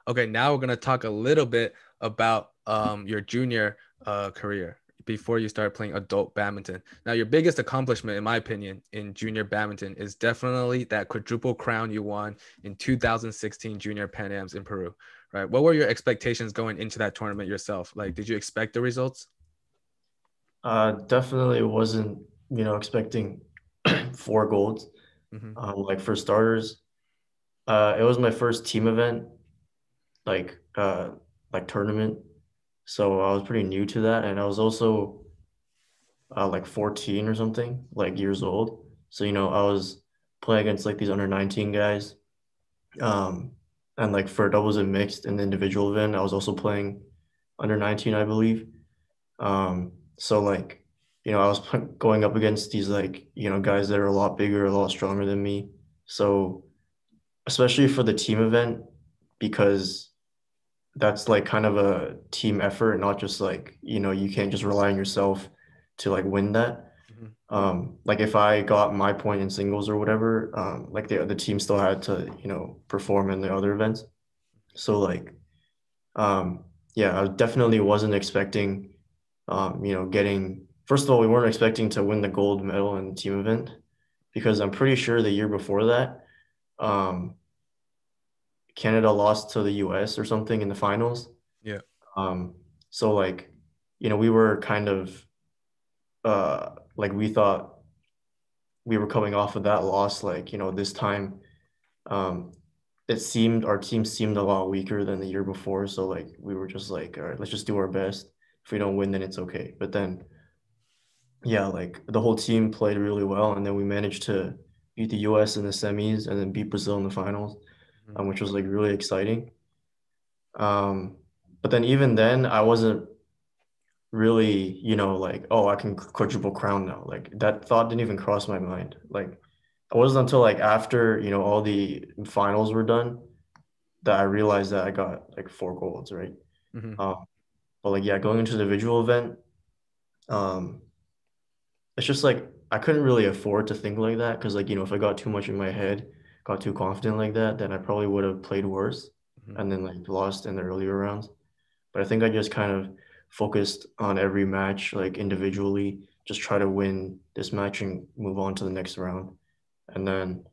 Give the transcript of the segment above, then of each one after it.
Okay, now we're gonna talk a little bit about your junior career before you start playing adult badminton. Now, your biggest accomplishment, in my opinion, in junior badminton is definitely that quadruple crown you won in 2016 Junior Pan Ams in Peru, right? What were your expectations going into that tournament yourself? Like, did you expect the results? Definitely wasn't, expecting four golds. Hmm. Like for starters, it was my first team event, like tournament. So I was pretty new to that, and I was also like 14 or something, like years old. So I was playing against like these under 19 guys. Um, and like for doubles and mixed in the individual event, I was also playing under 19, I believe. So like, I was going up against these like, guys that are a lot bigger, a lot stronger than me. So especially for the team event, because that's like kind of a team effort, not just like, you can't just rely on yourself to like win that. Hmm. Like if I got my point in singles or whatever, like the team still had to, perform in the other events. So like, um, yeah, I definitely wasn't expecting, getting, first of all, we weren't expecting to win the gold medal in the team event because I'm pretty sure the year before that, um, Canada lost to the US or something in the finals. Yeah. Um, so like, we were kind of, like we thought we were coming off of that loss, like, this time, um, it seemed our team seemed a lot weaker than the year before. So like we were just like, all right, let's just do our best. If we don't win, then it's okay. But then yeah, like the whole team played really well, and then we managed to beat the US in the semis and then beat Brazil in the finals, Mhm. which was like really exciting. Um, but then even then, I wasn't really, like, oh, I can quadruple crown now. Like that thought didn't even cross my mind. Like it wasn't until like after, all the finals were done that I realized that I got like four golds, right? Mhm. Um, but like yeah, going into the individual event, um, it's just like I couldn't really afford to think like that because like if I got too much in my head, got too confident like that, then I probably would have played worse Mhm. and then like lost in the earlier rounds. But I think I just kind of focused on every match like individually, just try to win this match and move on to the next round. And then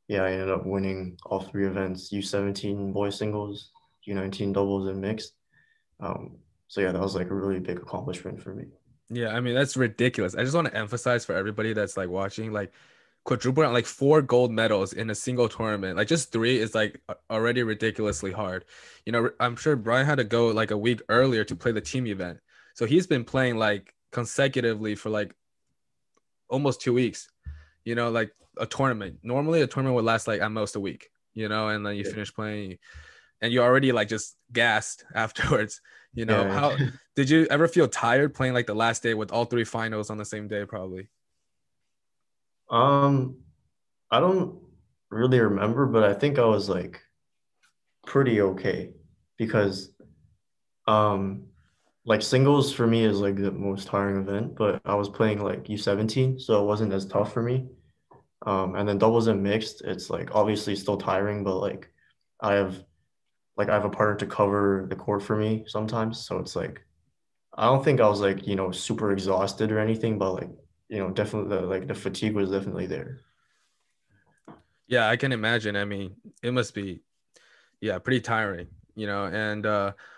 yeah, I ended up winning all three events, U17 boys singles, U19 doubles and mixed. So yeah, that was like a really big accomplishment for me. Yeah, I mean that's ridiculous. I just want to emphasize for everybody that's like watching, like quadruple, like four gold medals in a single tournament. Like just three is like already ridiculously hard. I'm sure Brian had to go like a week earlier to play the team event. So he's been playing like consecutively for like almost 2 weeks, like a tournament. Normally a tournament would last like at most a week, and then you Yeah, finish playing and you're already like just gassed afterwards. yeah. How Yeah. did you ever feel tired playing like the last day with all three finals on the same day, probably? Um, I don't really remember, but I think I was like pretty okay because um like singles for me is like the most tiring event, but I was playing like U17, so it wasn't as tough for me. And then doubles and mixed, it's like obviously still tiring, but I have I have a partner to cover the court for me sometimes, so it's like I don't think I was like, super exhausted or anything, but like, definitely the fatigue was definitely there. Yeah, I can imagine. I mean, it must be, yeah, pretty tiring, and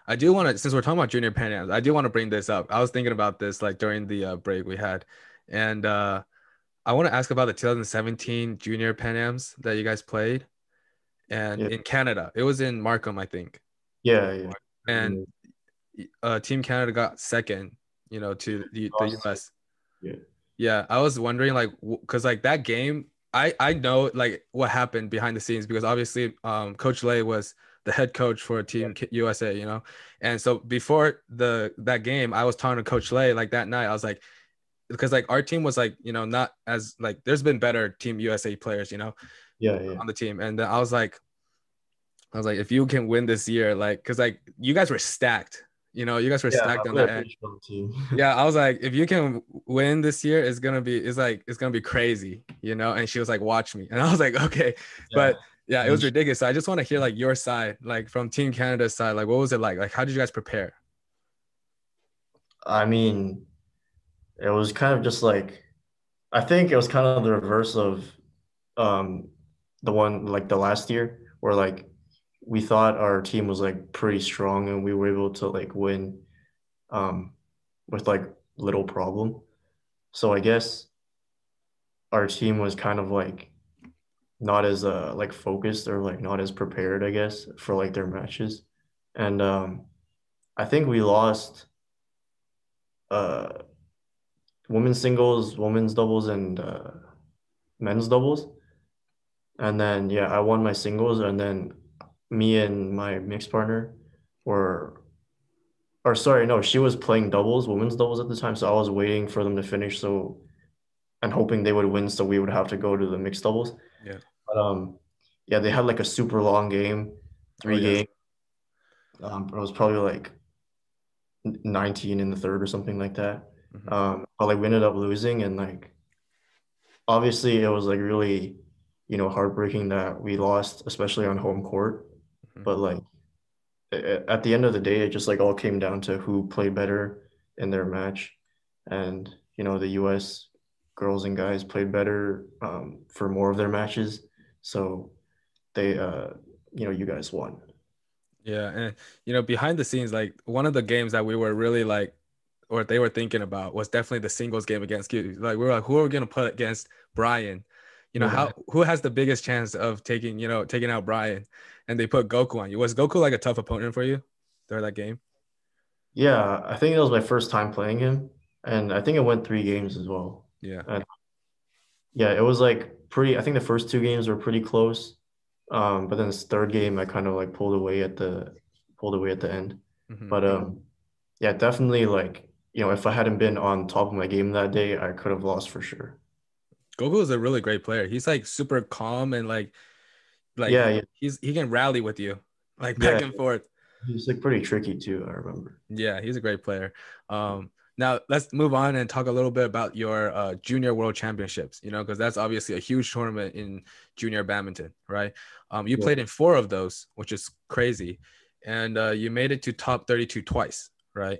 I do want to, since we're talking about junior Pan Ams, I do want to bring this up. I was thinking about this like during the break we had, and I want to ask about the 2017 junior Pan Ams that you guys played and Yeah. in Canada. It was in Markham, I think. Yeah, yeah. I And remember. Team Canada got second, to the Lost to- US. Yeah. Yeah, I was wondering like because like that game, I know like what happened behind the scenes because obviously Coach Lay was the head coach for USA, and so before the that game, I was talking to Coach Lay like that night. I was like, because like our team was like not as like there's been better Team USA players, Yeah, yeah. on the team, and then I was like, if you can win this year, like, because like you guys were stacked, you guys were Yeah, stacked I on played that a end. pretty strong team. Yeah, I was like, if you can win this year, it's gonna be crazy, And she was like, watch me, and I was like, okay, Yeah. but Yeah, it And was ridiculous. So I just want to hear like your side, like from Team Canada's side. Like, what was it like? Like, how did you guys prepare? I mean, it was kind of just like I think it was kind of the reverse of um the one like the last year where like we thought our team was like pretty strong and we were able to like win um with like little problem. So I guess our team was kind of like not as like focused or like not as prepared, I guess, for like their matches. And I think we lost uh women's singles, women's doubles, and men's doubles. And then yeah, I won my singles, and then me and my mixed partner were, or sorry, no, she was playing doubles, women's doubles at the time, so I was waiting for them to finish, so and hoping they would win, so we would have to go to the mixed doubles. Yeah. But yeah, they had like a super long game, Oh three yeah. games. It was probably like 19 in the third or something like that. Hmm. But like we ended up losing, and like obviously it was like really, heartbreaking that we lost, especially on home court. Hmm. But like at the end of the day, it just like all came down to who played better in their match. And, the US girls and guys played better for more of their matches. So they, you guys won. Yeah, and behind the scenes, like one of the games that we were really like, or they were thinking about, was definitely the singles game against Q. Like we were like, who are we gonna put against Brian? Yeah. How who has the biggest chance of taking out Brian? And they put Goku on you. Was Goku like a tough opponent for you during that game? Yeah, I think it was my first time playing him. And I think it went 3 games as well. Yeah. And yeah, it was like I think the first 2 games were pretty close. But then this third game, I kind of like pulled away at the end. Hmm. But yeah, definitely like, if I hadn't been on top of my game that day, I could have lost for sure. Goku is a really great player. He's like super calm and like Yeah, yeah, he can rally with you like back yeah. and forth. He's like pretty tricky too, I remember. Yeah, he's a great player. Now let's move on and talk a little bit about your junior world championships, because that's obviously a huge tournament in junior badminton, right? You Yeah. played in 4 of those, which is crazy. And you made it to top 32 twice, right?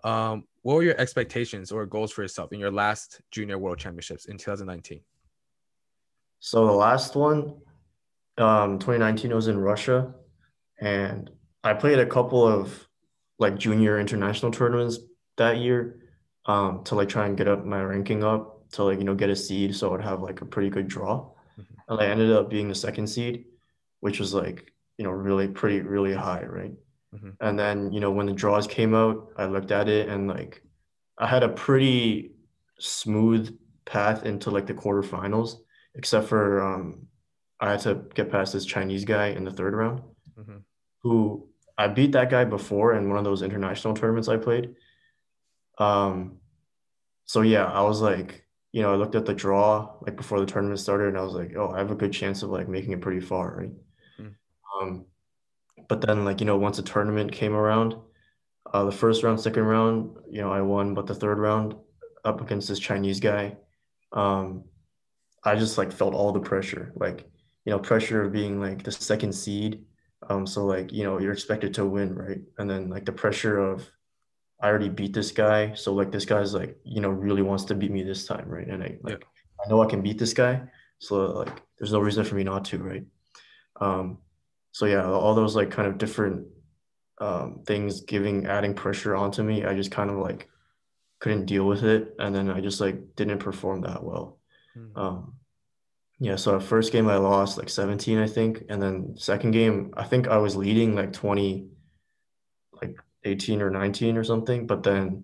What were your expectations or goals for yourself in your last junior world championships in 2019? So the last one, 2019 was in Russia, and I played a couple of like junior international tournaments that year, to like try and get up my ranking up to like, get a seed so I would have like a pretty good draw. Mhm. And I ended up being the second seed, which was like, really high, right? Mhm. And then, when the draws came out, I looked at it and like I had a pretty smooth path into like the quarterfinals, except for I had to get past this Chinese guy in the third round, Mhm. who I beat that guy before in one of those international tournaments I played. Um, so yeah, I was like, I looked at the draw like before the tournament started, and I was like, oh, I have a good chance of like making it pretty far, right? Mhm. Um, but then like, once the tournament came around, the first round, second round, I won, but the third round up against this Chinese guy, um, I just like felt all the pressure, like, pressure of being like the second seed. So like, you're expected to win, right? And then like the pressure of I already beat this guy, so like this guy's like, really wants to beat me this time, right? And Yeah. I know I can beat this guy, so like there's no reason for me not to, right? Um, so yeah, all those like kind of different things adding pressure onto me, I just kind of like couldn't deal with it, and then I just like didn't perform that well. Mhm. Um, yeah, so first game I lost like 17, I think, and then second game I think I was leading like 20, like 18 or 19 or something, but then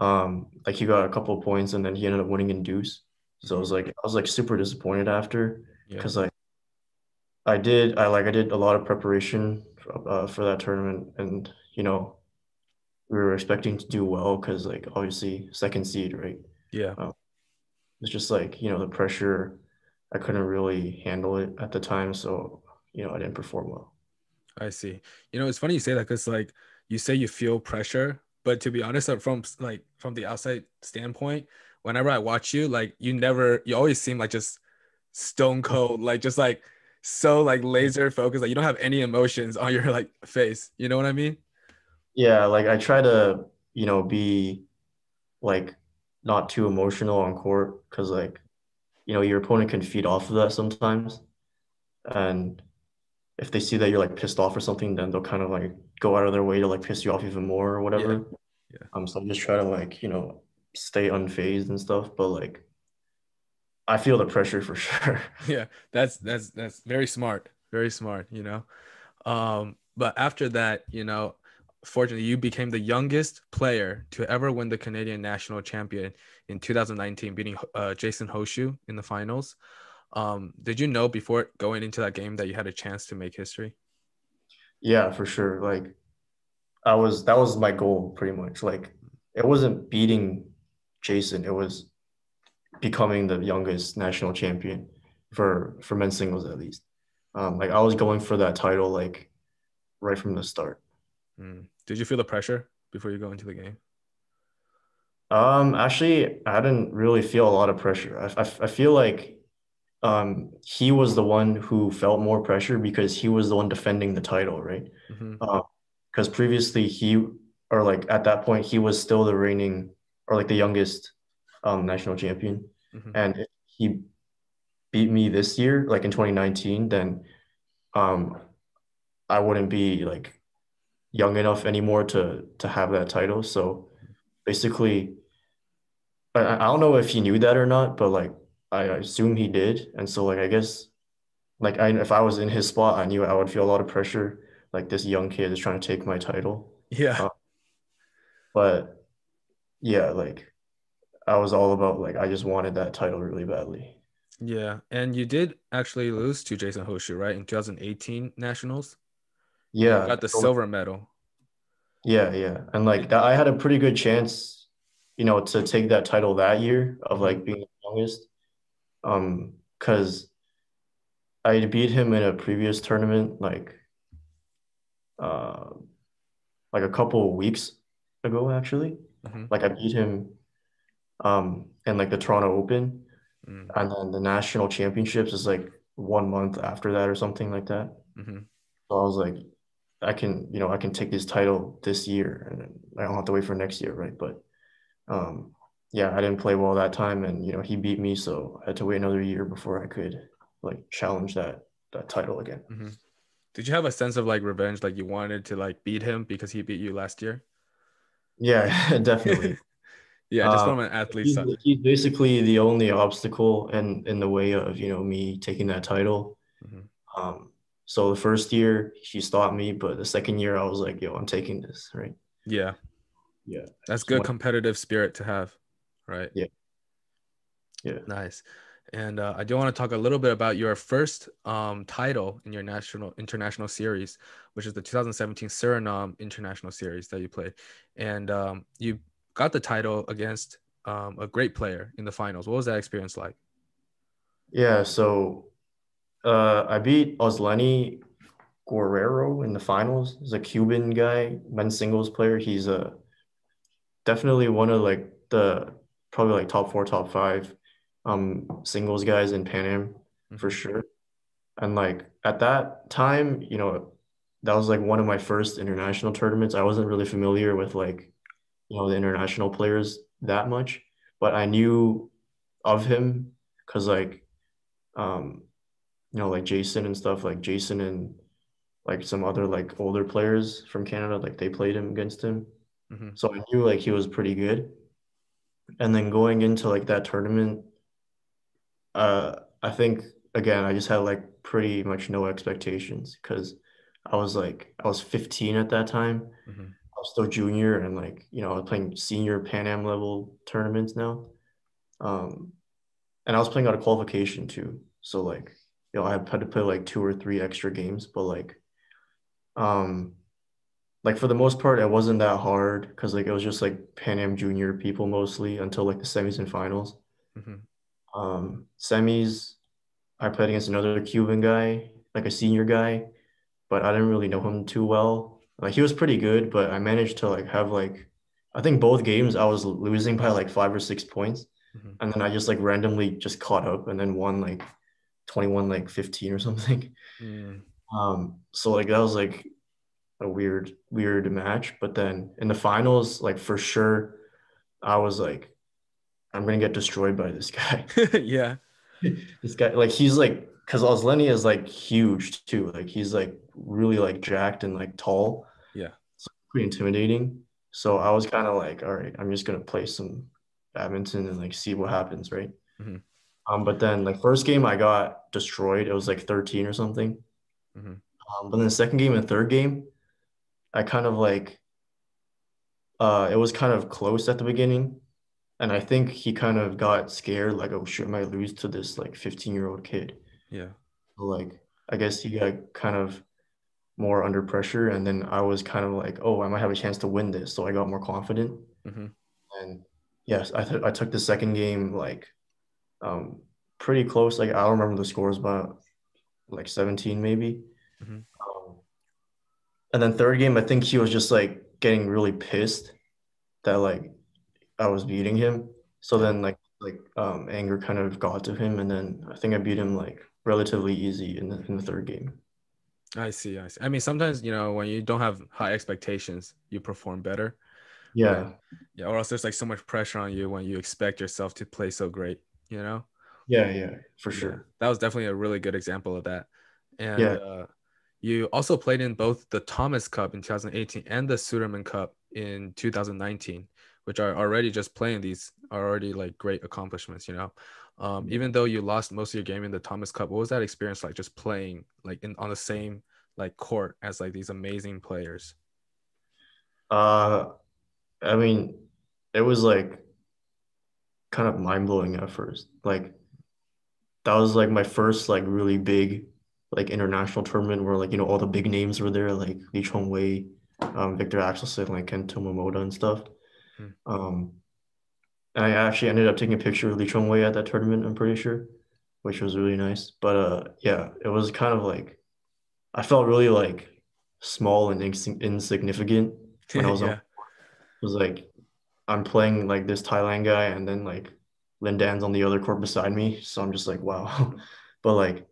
like he got a couple of points and then he ended up winning in deuce. So Mhm. I was like super disappointed after Yeah. because like I did a lot of preparation for that tournament, and we were expecting to do well because like obviously second seed, right? Yeah. Um, it's just like the pressure. I couldn't really handle it at the time, so I didn't perform well. I see. It's funny you say that because like you say you feel pressure, but to be honest, from the outside standpoint, whenever I watch you, like you always seem like just stone cold, like just like so like laser focused, like you don't have any emotions on your like face. You know what I mean? Yeah, like I try to, be like not too emotional on court because like, your opponent can feed off of that sometimes. And if they see that you're like pissed off or something, then they'll kind of like go out of their way to like piss you off even more or Yeah. whatever. Yeah. So I just try to like, stay unfazed and stuff. But like I feel the pressure for sure. Yeah. That's very smart. Very smart, you know. But after that, fortunately, you became the youngest player to ever win the Canadian national champion in 2019, beating Jason Hoshu in the finals. Did you know before going into that game that you had a chance to make history? Yeah, for sure. Like that was my goal pretty much. Like it wasn't beating Jason, it was becoming the youngest national champion for men's singles at least. Like I was going for that title like right from the start. Did you feel the pressure before you go into the game? Actually, I didn't really feel a lot of pressure. I feel like he was the one who felt more pressure because he was the one defending the title, right? Hmm. Because previously or like at that point, he was still the reigning or like the youngest national champion. Hmm. And if he beat me this year, like in 2019, then um, I wouldn't be like young enough anymore to have that title. So basically, I don't know if he knew that or not, but like I assume he did. And so like I guess like if I was in his spot, I knew I would feel a lot of pressure. Like this young kid is trying to take my title. Yeah. Uh, but yeah, like I was all about like I just wanted that title really badly. Yeah. And you did actually lose to Jason Hoshu, right? In 2018 nationals. And you Yeah, got the silver medal. yeah, and like Did, that, I had a pretty good chance, to take that title that year of mhm, like being the youngest. Because I beat him in a previous tournament, uh, like a couple of weeks ago, actually. mhm, Like I beat him in like the Toronto Open, mm, and then the national championships is like 1 month after that or something like that. mhm. So I was like, I can take this title this year, and then I don't have to wait for next year, right? But um, yeah, I didn't play well that time, and he beat me, so I had to wait another year before I could like challenge that title again. Mhm. Did you have a sense of like revenge, like you wanted to like beat him because he beat you last year? Yeah, definitely. Yeah, just Um, from an athlete's he's side. he's basically the only obstacle in the way of me taking that title. Mhm. Um, so the first year he stopped me, but the second year I was like, yo, I'm taking this, right? Yeah, Yeah. that's He good went, competitive spirit to have, right? yeah, yeah. Nice. And I do want to talk a little bit about your first title in your international series, which is the 2017 Suriname International Series that you played, and you got the title against a great player in the finals. What was that experience like? Yeah, so I beat Osleni Guerrero in the finals. He's a Cuban guy, men's singles player. He's definitely one of like the probably like top four, top five singles guys in Pan Am for Hmm. sure. And like at that time, that was like one of my first international tournaments. I wasn't really familiar with like, the international players that much, but I knew of him because like um, like Jason and stuff, like Jason and like some other like older players from Canada, like they played him against him. Hmm. So I knew like he was pretty good. And then going into like that tournament, I think again I just had like pretty much no expectations because I was 15 at that time. Hmm. I was still junior and like I was playing senior Pan Am level tournaments now. Um, and I was playing out of qualification too. So like I had to play like two or three extra games, but um like for the most part it wasn't that hard because like it was just like Pan Am junior people mostly until like the semis and finals. Hmm. Semis I played against another Cuban guy, like a senior guy, but I didn't really know him too well. Like he was pretty good, but I managed to like have like I think both games I was losing by like 5 or 6 points, Hmm. and then I just like randomly just caught up and then won like 21 like 15 or something. Mm, So like that was like a weird match. But then in the finals, like for sure, I was like, I'm gonna get destroyed by this guy. yeah, This guy, like he's like, because Osleni is like huge too. Like he's like really like jacked and like tall. yeah. It's pretty intimidating. So I was kind of like, all right, I'm just gonna play some badminton and like see what happens, right? Hmm. But then like first game I got destroyed. It was like 13 or something. Hmm. But then the second game and third game, I kind of like it was kind of close at the beginning. And I think he kind of got scared, like, oh shit, I might lose to this like 15-year-old kid. Yeah. So, like, I guess he got kind of more under pressure. And then I was kind of like, oh, I might have a chance to win this. So I got more confident. Hmm. And yes, I took the second game like um pretty close. Like I don't remember the scores, but like 17 maybe. Hmm. Um, and then third game, I think he was just like getting really pissed that like I was beating him. So Yeah. then anger kind of got to him, and then I think I beat him like relatively easy in the third game. I see. I see. I mean, sometimes, when you don't have high expectations, you perform better. But Yeah, yeah, or else there's like so much pressure on you when you expect yourself to play so great, you know? yeah, for Yeah. sure. That was definitely a really good example of that. And Yeah. you also played in both the Thomas Cup in 2018 and the Suderman Cup in 2019, which are already just playing these are already like great accomplishments. Even though you lost most of your game in the Thomas Cup, what was that experience like just playing like on the same like court as like these amazing players? Uh, I mean, it was like kind of mind blowing at first. Like that was like my first like really big like international tournament where like all the big names were there, like Lee Chongwei, Victor Axelsen, like Kento Momoda and stuff. Hmm. Um, and I actually ended up taking a picture of Lee Chongwei at that tournament, I'm pretty sure, which was really nice. But yeah, it was kind of like I felt really like small and insignificant when I was on. It Yeah. was like I'm playing like this Thailand guy, and then like Lin Dan's on the other court beside me, so I'm just like wow. But like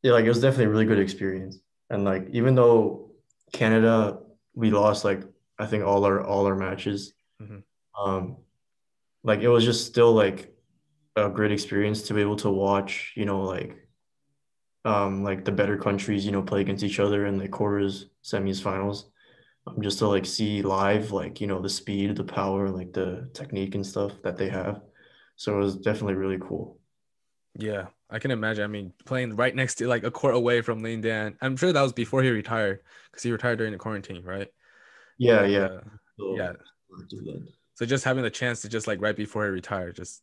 yeah, like it was definitely a really good experience. And like even though Canada we lost like I think all our matches, Hmm. um, like it was just still like a great experience to be able to watch, like the better countries, play against each other in the quarters, semis, finals. Just to like see live, like, the speed, the power, like the technique and stuff that they have. So it was definitely really cool. Yeah, I can imagine. I mean, playing right next to like a court away from Lane Dan. I'm sure that was before he retired because he retired during the quarantine, right? Yeah, And yeah. So, yeah, so just having the chance to just like right before he retired, just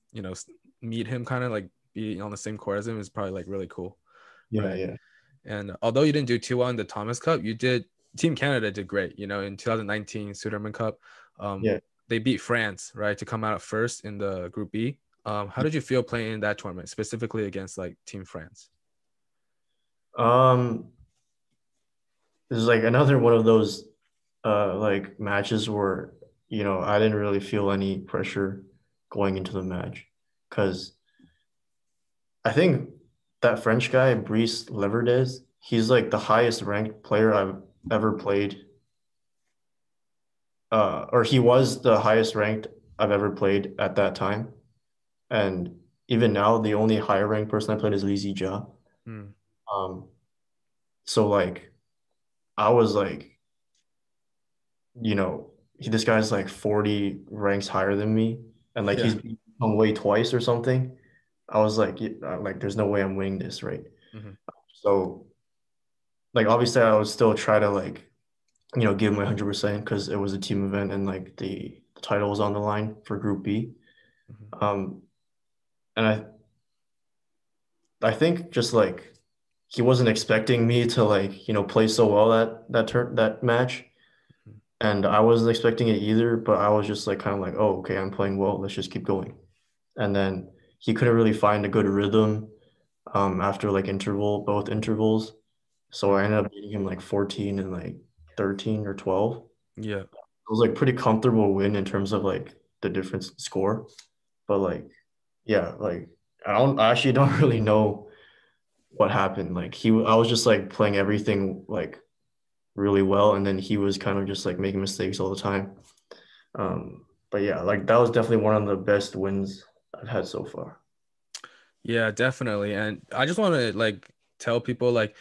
meet him, kind of like be on the same court as him is probably like really cool, yeah, right? yeah, And although you didn't do too well in the Thomas Cup, you did. Team Canada did great. In 2019 Suderman Cup, um, yeah. they beat France, right, to come out first in the Group B. How did you feel playing in that tournament, specifically against like Team France? Um, this is like another one of those like matches where, I didn't really feel any pressure going into the match because I think that French guy, Brice Leverdes, he's like the highest ranked player I've ever played. Or he was the highest ranked I've ever played at that time. And even now, the only higher ranked person I played is Li Zijia. Hmm. Um, so like I was like, this guy's like 40 ranks higher than me, and like Yeah. he's on way twice or something. I was like, like there's no way I'm winning this, right? Hmm. So like obviously I would still try to like, give my 100% because it was a team event and like the title was on the line for Group B. Hmm. Um, and I think just like he wasn't expecting me to like, play so well that match. And I wasn't expecting it either, but I was just like kind of like, oh, okay, I'm playing well. Let's just keep going. And then he couldn't really find a good rhythm after like both intervals. So I Hmm. ended up beating him like 14 and like 13 or 12. Yeah. It was like pretty comfortable win in terms of like the difference in score. But like, yeah, like I actually don't really know what happened. Like I was just like playing everything like really well, and then he was kind of just like making mistakes all the time. But yeah, like that was definitely one of the best wins I've had so far. Yeah, definitely. And I just want to like tell people like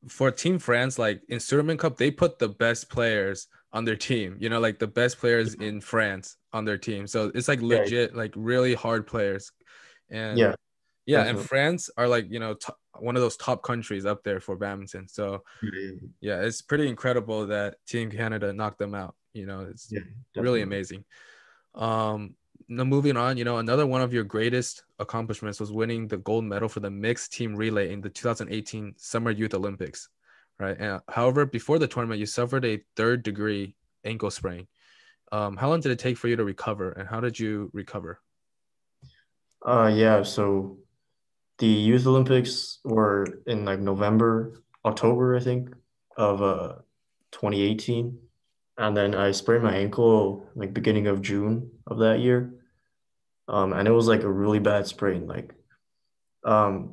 for Team France, like in Sudoku Cup, they put the best players on their team, you know, like the best players in France on their team. So it's like Yeah, legit, like really hard players. And yeah, yeah, and definitely. France are like, you know, one of those top countries up there for badminton. So Yeah, yeah, it's pretty incredible that Team Canada knocked them out. You know, it's yeah, really definitely. amazing. Now moving on, you know, another one of your greatest accomplishments was winning the gold medal for the mixed team relay in the 2018 Summer Youth Olympics, right? And however, before the tournament, you suffered a third degree ankle sprain. How long did it take for you to recover, and how did you recover? Yeah, so the Youth Olympics were in like November, October, I think, of 2018. And then I sprained my ankle like beginning of June of that year. And it was like a really bad sprain. Like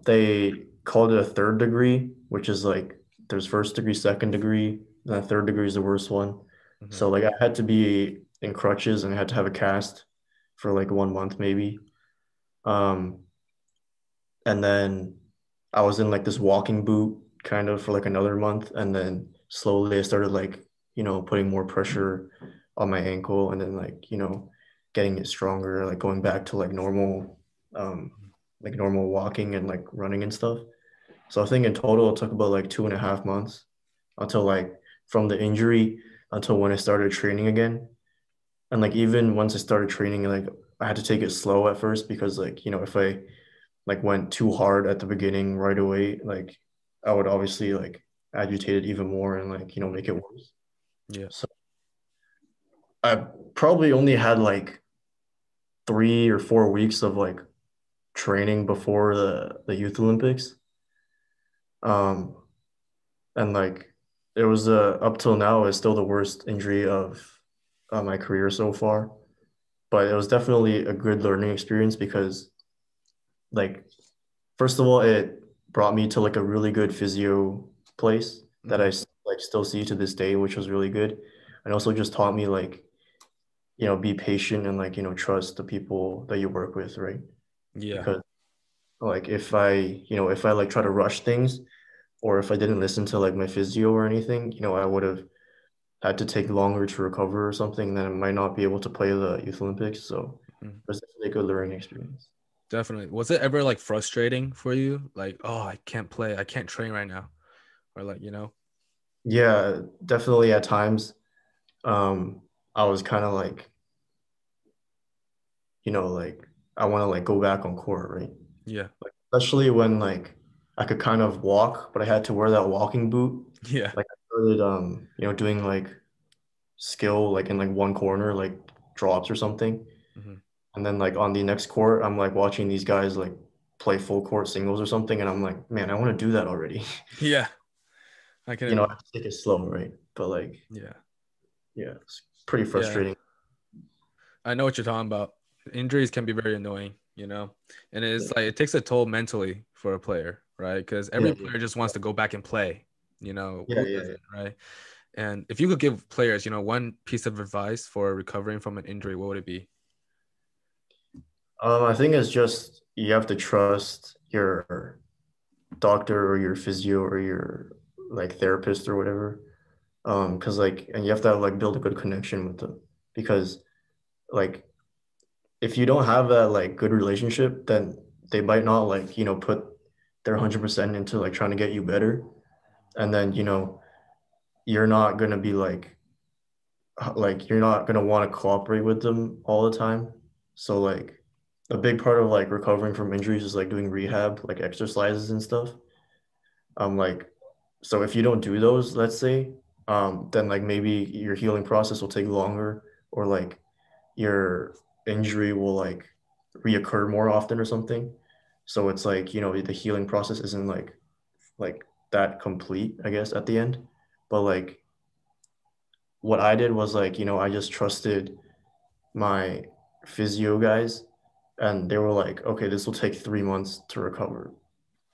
they called it a third degree, which is like there's first degree, second degree, then third degree is the worst one. Hmm. So like I had to be in crutches and I had to have a cast for like 1 month maybe. Um, and then I was in like this walking boot kind of for like another month, and then slowly I started like, putting more pressure on my ankle and then like, getting it stronger, like going back to um, like normal walking and like running and stuff. So I think in total it took about like 2.5 months until like from the injury until when I started training again. And like even once I started training, like I had to take it slow at first because like, if I like went too hard at the beginning right away, like I would obviously like agitate it even more and like, make it worse. Yeah. So I probably only had like 3 or 4 weeks of like training before the Youth Olympics. Um, and like it was up till now it's still the worst injury of my career so far. But it was definitely a good learning experience because like first of all, it brought me to like a really good physio place that Hmm. like still see to this day, which was really good. And also just taught me like, be patient and like, trust the people that you work with, right? Yeah. Because like if I like try to rush things or if I didn't listen to like my physio or anything, I would have had to take longer to recover or something, then I might not be able to play the Youth Olympics. So Mhm. it was definitely a good learning experience. Definitely. Was it ever like frustrating for you? Like, oh, I can't play, I can't train right now, or like, you know? Yeah, definitely at times. Um, I was kind of like, like I want to like go back on court, right? Yeah. Like especially when like I could kind of walk, but I had to wear that walking boot. Yeah. Like I started doing like skill like in like one corner, like drops or something. Hmm. And then like on the next court, I'm like watching these guys like play full court singles or something, and I'm like, man, I want to do that already. Yeah. I can I imagine. have to take it slow, right? But like, Yeah. yeah, it's pretty Yeah. frustrating. I know what you're talking about. Injuries can be very annoying, you know, and Yeah, it's like it takes a toll mentally for a player, right? Because every yeah, player just wants to go back and play, you know, yeah, who yeah, yeah. doesn't, right? And if you could give players, you know, one piece of advice for recovering from an injury, what would it be? I think it's just you have to trust your doctor or your physio or your like therapist or whatever. Because like, and you have to like build a good connection with them because like if you don't have that like good relationship, then they might not like, put their 100% into like trying to get you better. And then, you're not gonna be like you're not gonna want to cooperate with them all the time. So like a big part of like recovering from injuries is like doing rehab, like exercises and stuff. Like so if you don't do those, let's say, then like maybe your healing process will take longer or like your injury will like reoccur more often or something. So it's like, the healing process isn't like that complete, I guess, at the end. But like what I did was like, I just trusted my physio guys and they were like, okay, this will take 3 months to recover.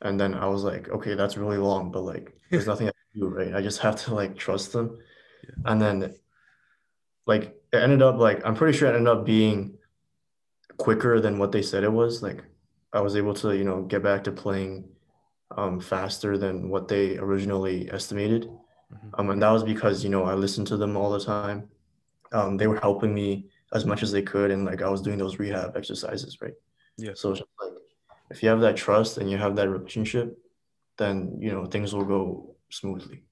And then I was like, okay, that's really long, but like there's nothing I can do, right? I just have to like trust them. Yeah. And then like it ended up like I'm pretty sure it ended up being quicker than what they said it was. Like I was able to, get back to playing faster than what they originally estimated. Mhm. And that was because, I listened to them all the time. They were helping me as much as they could, and like I was doing those rehab exercises, right? Yeah. So it's just like if you have that trust and you have that relationship, then things will go smoothly.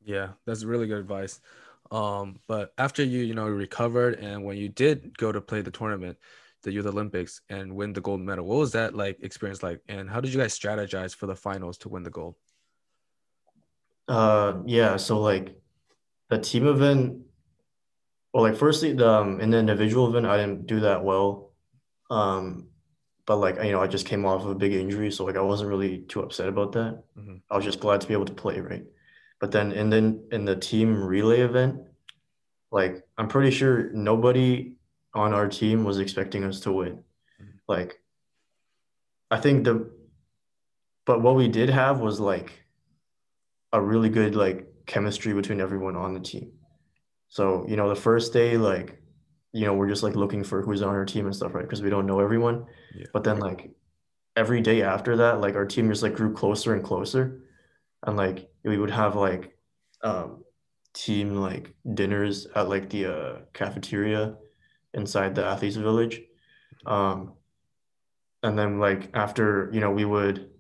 Yeah, that's really good advice. But after you recovered and when you did go to play the tournament, the Youth Olympics and win the gold medal, what was that like experience like? And how did you guys strategize for the finals to win the gold? Yeah, so like the team event, well, like firstly, in the individual event, I didn't do that well. Um, but like I just came off of a big injury, so like I wasn't really too upset about that. Hmm. I was just glad to be able to play, right? But then in the team relay event, like I'm pretty sure nobody on our team was expecting us to win. Like I think but what we did have was like a really good like chemistry between everyone on the team. So, the first day, like, we're just like looking for who's on our team and stuff, right? Because we don't know everyone. Yeah. But then like every day after that, like our team just like grew closer and closer. And like we would have like um team like dinners at like the cafeteria inside the athletes village. Um and then like after, we would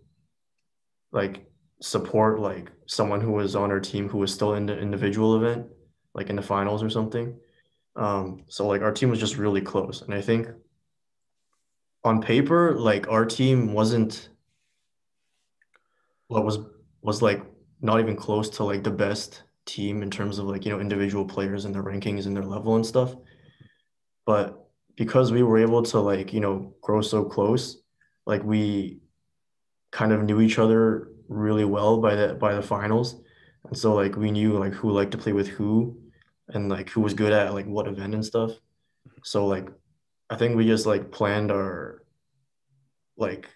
like support like someone who was on our team who was still in the individual event, like in the finals or something. So like our team was just really close. And I think on paper, like our team wasn't what was like not even close to like the best team in terms of like, individual players and their rankings and their level and stuff. But because we were able to like, grow so close, like we kind of knew each other really well by the finals. And so like we knew like who liked to play with who and like who was good at like what event and stuff. So like I think we just like planned our like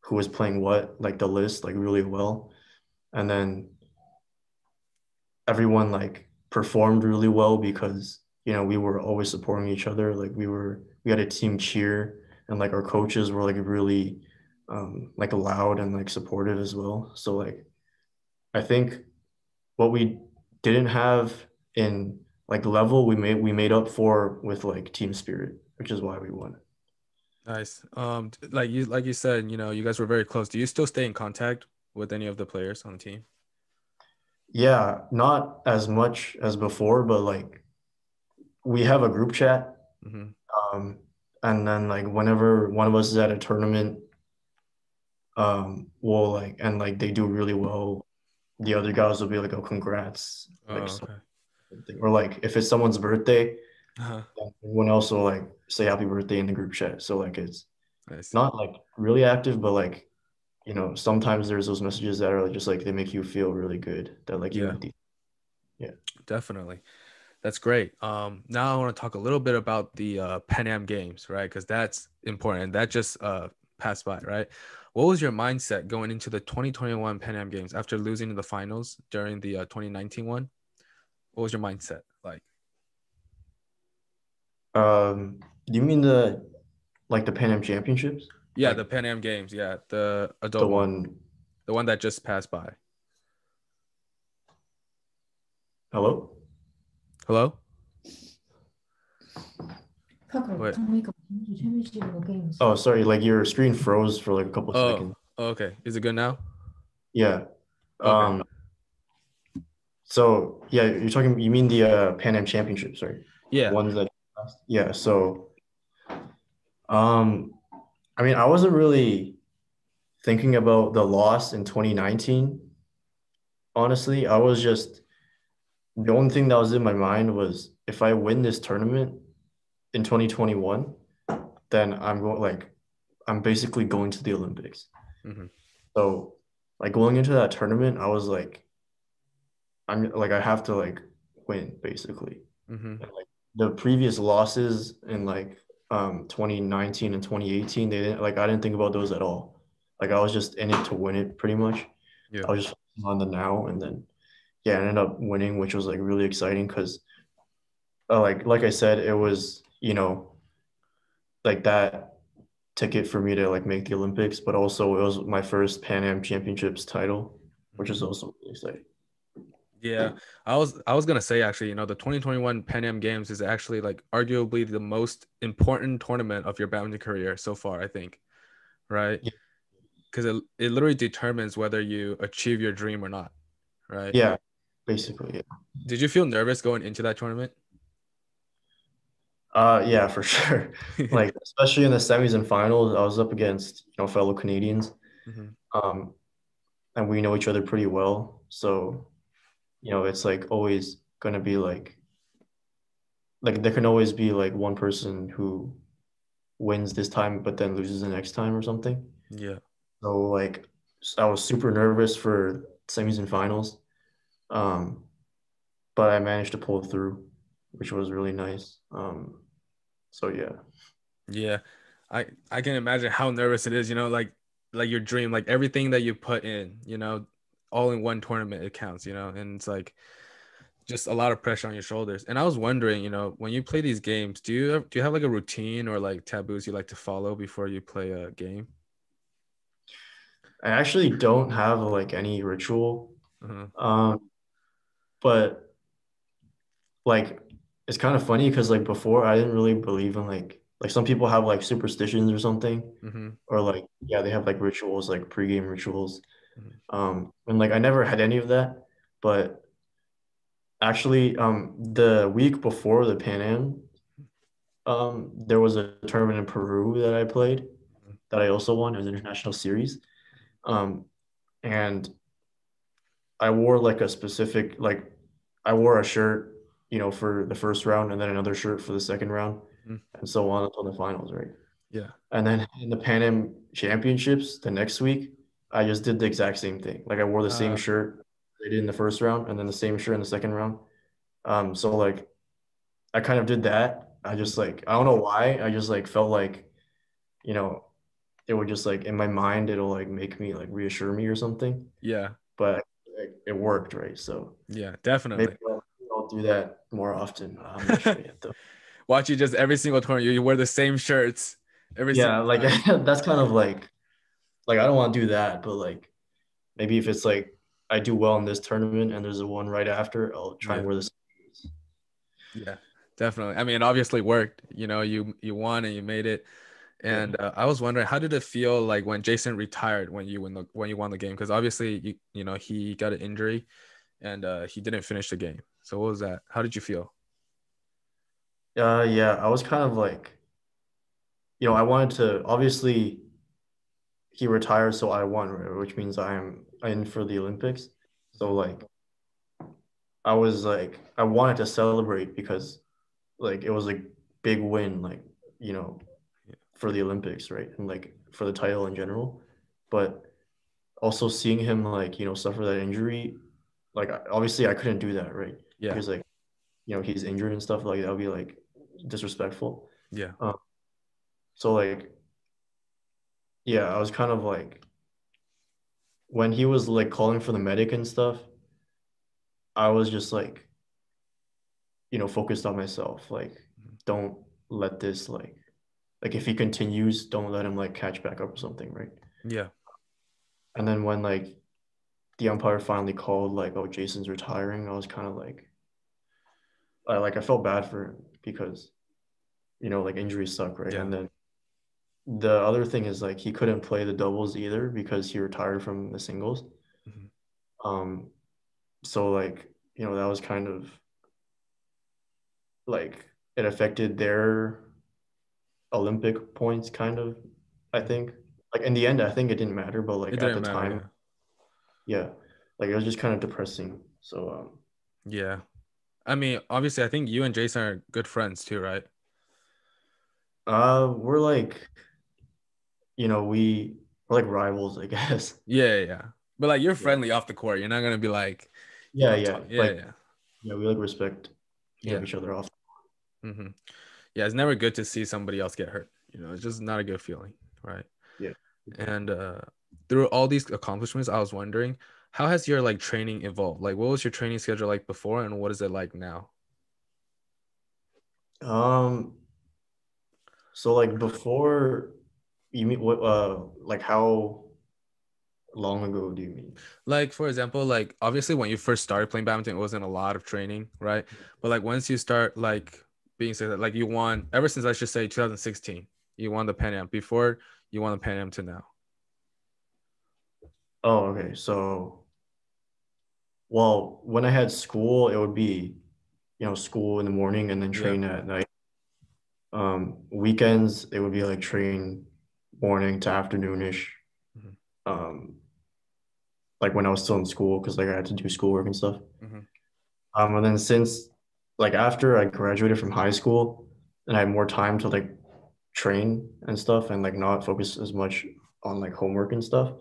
who was playing what, like the list like really well. And then everyone like performed really well because, we were always supporting each other. Like we had a team cheer and like our coaches were like really like loud and like supportive as well. So like I think what we didn't have in like level we made up for with like team spirit, which is why we won. Nice. Like you said, you guys were very close. Do you still stay in contact with any of the players on the team? Yeah, not as much as before, but like we have a group chat. Hmm. Um, and then like whenever one of us is at a tournament, we'll like and like they do really well, the other guys will be like, "Oh, congrats!" Like Oh, okay. something, or like if it's someone's birthday, Uh-huh. then everyone else will like say happy birthday in the group chat. So like it's I see. not like really active, but like sometimes there's those messages that are like, just like they make you feel really good that like you Yeah, went deep. Yeah. definitely. That's great. Now I want to talk a little bit about the PanAm Games, right? Because that's important. And that just passed by, right? What was your mindset going into the 2021 PanAm Games after losing in the finals during the 2019 one? What was your mindset like? Do you mean the Pan Am Championships? Yeah, Like the PanAm Games. Yeah, the the adult one, one, the one that just passed by. hello? Hello? Wait. 過去3位以下選手 Oh, sorry, like your screen froze for like a couple of Oh, seconds. okay. Is it good now? Yeah. Okay. Um, so yeah, you mean the Pan Am Championships, right? The Yeah. ones that, yeah, so um, I mean, I wasn't really thinking about the loss in 2019. Honestly, I was just the only thing that was in my mind was if I win this tournament in 2021, then I'm basically going to the Olympics. Hmm. So like going into that tournament, I was like, I'm like I have to like win basically. Hmm. And like the previous losses in like 2019 and 2018, they didn't like I didn't think about those at all. Like I was just in it to win it pretty much. Yeah. I was just focusing on the now, and then yeah, I ended up winning, which was like really exciting because like I said, it was, like that ticket for me to like make the Olympics, but also it was my first Pan Am Championships title, which Mhm. is also really exciting. Yeah, I was gonna say actually, the 2021 Pan Am Games is actually like arguably the most important tournament of your badminton career so far, I think, right? Yeah, Because it literally determines whether you achieve your dream or not, right? yeah, basically, yeah. Did you feel nervous going into that tournament? Yeah, for sure. Like especially in the semis and finals, I was up against, fellow Canadians. Hmm. Um, and we know each other pretty well. So, it's like always gonna be like there can always be like one person who wins this time but then loses the next time or something. Yeah. So like I was super nervous for semis and finals. Um, but I managed to pull through, which was really nice. So yeah. Yeah. I can imagine how nervous it is, like your dream, like everything that you put in, all in one tournament, it counts, and it's like just a lot of pressure on your shoulders. And I was wondering, when you play these games, do you have like a routine or like taboos you like to follow before you play a game? I actually don't have like any ritual. Uh-huh. Um, but like it's kind of funny because like before I didn't really believe in like some people have like superstitions or something, Mm-hmm. or like yeah, they have like rituals, like pregame rituals. Hmm. And like I never had any of that, but actually the week before the Pan Am, there was a tournament in Peru that I played that I also won. It was an international series. Um, and I wore like a specific like I wore a shirt, for the first round and then another shirt for the second round Hmm. and so on until the finals, right? Yeah. And then in the Pan Am Championships the next week, I just did the exact same thing. Like I wore the same Uh, shirt I did in the first round and then the same shirt in the second round. So like I kind of did that. I mhm. just like I don't know why. I just like felt like, you know, it would just like in my mind it'll like make me like reassure me or something. Yeah. But it worked, right? So Yeah, maybe definitely. I'll do that more often. I'm not sure yet though. Watch you just every single tournament, you wear the same shirts every Yeah, single like time. that's kind of like I don't want to do that, but like maybe if it's like I do well in this tournament and there's a one right after, I'll try and Yeah. wear this. Yeah, definitely. I mean, it obviously worked. You won and you made it. Yeah. And I was wondering, how did it feel like when Jason retired when you won the game? Because obviously, he got an injury and he didn't finish the game. So what was that? How did you feel? Yeah, I was kind of like, I wanted to obviously he retired, so I won, right? Which means I am in for the Olympics. So Mhm. like I was like I wanted to celebrate because like it was a big win, like, you know, Yeah. for the Olympics, right? And like for the title in general. But also seeing him like, suffer that injury, like obviously I couldn't do that, right? Yeah. Because like, he's injured and stuff like that would be like disrespectful. Yeah. Um, so like, yeah, I was kind of like when he was like calling for the medic and stuff, I was just like, focused on myself. Like, Mhm. don't let this like if he continues, don't let him like catch back up or something, right? Yeah. And then when like the umpire finally called like, oh, Jason's retiring, I was kind of like I felt bad for him because like injuries suck, right? Yeah. And then the other thing is like he couldn't play the doubles either because he retired from the singles. Mhm. Um, so like, that was kind of like it affected their Olympic points kind of, I Mhm. think. Like in the end, I think it didn't matter, but It like at didn't the matter. time, Yeah. yeah, like it was just kind of depressing. So Yeah. I mean, obviously, I think you and Jason are good friends too, right? we're like, we're like rivals, I guess. Yeah. Yeah. Yeah. But like, you're Yeah. friendly off the court. You're not gonna be like, Yeah, yeah. talk. Yeah. Like, Yeah. we like respect, Yeah. each other off. Hmm. Yeah, it's never good to see somebody else get hurt. It's just not a good feeling, right? Yeah. And through all these accomplishments, I was wondering, how has your like training evolved? Like, what was your training schedule like before, and what is it like now? Um, so like before, you mean what? Like how long ago do you mean? Like, for example, like obviously when you first started playing badminton, it wasn't a lot of training, right? But like once you start like being said that like you won ever since let's just say 2016, you won the Pan Am. Before you won the Pan Am to now. Oh, okay. So, well, when I had school, it would be, school in the morning and then Yeah. train at night. Weekends, it would be like train morning to afternoonish. Mhm. Um, like when I was still in school, because like I had to do schoolwork and stuff. Mhm. And then since like after I graduated from high school and I had more time to like train and stuff and like not focus as much on like homework and stuff,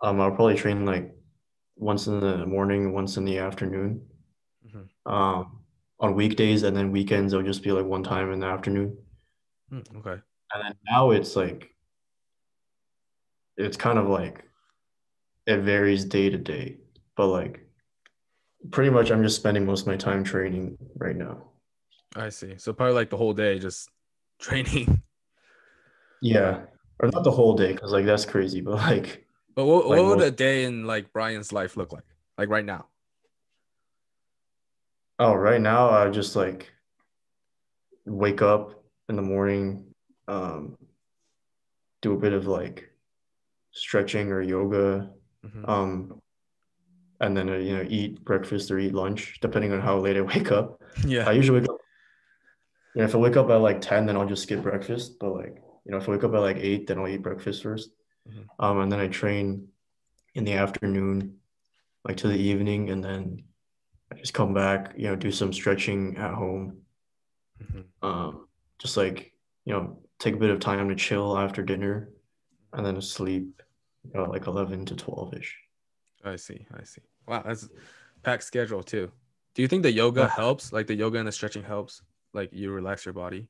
I'll probably train like once in the morning, once in the afternoon. Mhm. On weekdays and then weekends, it'll just be like one time in the afternoon. Okay. And then now it's like it's kind of like it varies day to day, but like pretty much I'm just spending most of my time training right now. I see. So probably like the whole day just training. Yeah, or not the whole day because like that's crazy, but But what would most. a day in like Brian's life look like? Like right now? Oh, right now I just like wake up in the morning, um, do a bit of like stretching or yoga, Mhm. um, and then eat breakfast or eat lunch depending on how late I wake up. Yeah. I usually wake up. If I wake up at like 10, then I'll just skip breakfast. But like if I wake up at like 8, then I'll eat breakfast first. Mhm. And then I train in the afternoon, like to the evening, and then I just come back, do some stretching at home. Mhm. Just like take a bit of time to chill after dinner, and then sleep, like 11 to 12 ish. I see. I see. Wow, that's packed schedule too. Do you think the yoga helps? Like the yoga and the stretching helps? Like you relax your body?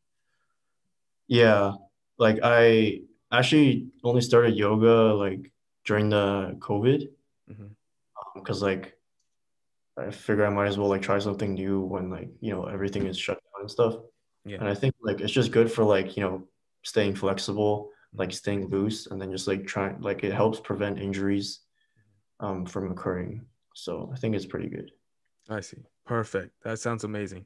Yeah, like I actually only started yoga like during the COVID Hmm. because like I figure I might as well like try something new when like everything is shut down and stuff. Yeah. And I think like it's just good for like staying flexible, like Mhm. staying loose, and then just like trying like it helps prevent injuries from occurring. So I think it's pretty good. I see. Perfect. That sounds amazing.